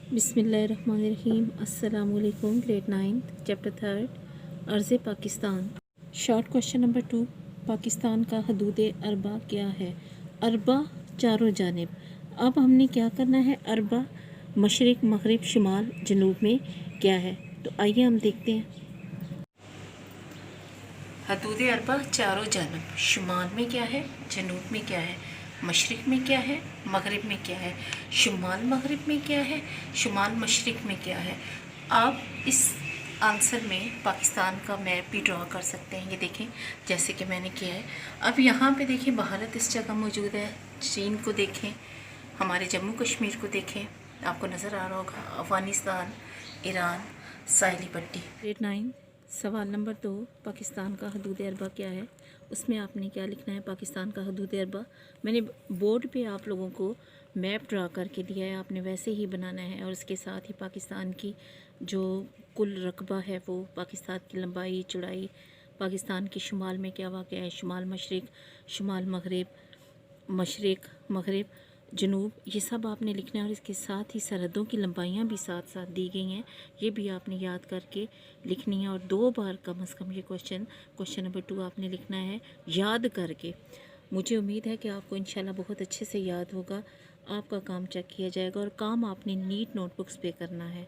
बिस्मिल्लाहिर्रहमानिर्रहीम। अस्सलामुअलैकुम। Grade 9 chapter 3 अर्ज़ Pakistan. Short question number 2, Pakistan का हदूद अरबा क्या है? अरबा चारों जानिब। अब हमने क्या करना है? अरबा मशरिक़, मग़रिब, शुमाल, जनूब में क्या है? तो आइए हम देखते हैं। हदूद अरबा चारों जानिब। शुमाल में क्या है? जनूब में क्या है? मशरिक़ में क्या है? मग़रिब में क्या है? शुमाल मग़रिब में क्या है? शुमाल मशरिक़ में क्या है? आप इस आंसर में पाकिस्तान का मैप भी ड्रॉ कर सकते हैं। ये देखें जैसे कि मैंने किया है। अब यहाँ पे देखें भारत इस जगह मौजूद है। चीन को देखें, हमारे जम्मू कश्मीर को देखें, आपको नज़र आ रहा होगा अफ़गानिस्तान, ईरान, साहिली पट्टी। ग्रेड 9 सवाल नंबर 2, पाकिस्तान का हदूद अरबा क्या है? उसमें आपने क्या लिखना है? पाकिस्तान का हदूद अरबा मैंने बोर्ड पे आप लोगों को मैप ड्रा करके दिया है, आपने वैसे ही बनाना है। और इसके साथ ही पाकिस्तान की जो कुल रकबा है, वो पाकिस्तान की लंबाई चौड़ाई, पाकिस्तान के शुमाल में क्या वाक़ है, शुमाल मशरिक़, शुमाल मग़रिब, मशरिक़ मग़रिब, जनूब, ये सब आपने लिखना है। और इसके साथ ही सरहदों की लंबाइयाँ भी साथ साथ दी गई हैं, ये भी आपने याद करके लिखनी है। और 2 बार कम से कम ये क्वेश्चन नंबर 2 आपने लिखना है याद करके। मुझे उम्मीद है कि आपको इंशाल्लाह बहुत अच्छे से याद होगा। आपका काम चेक किया जाएगा और काम आपने नीट नोटबुक्स पे करना है।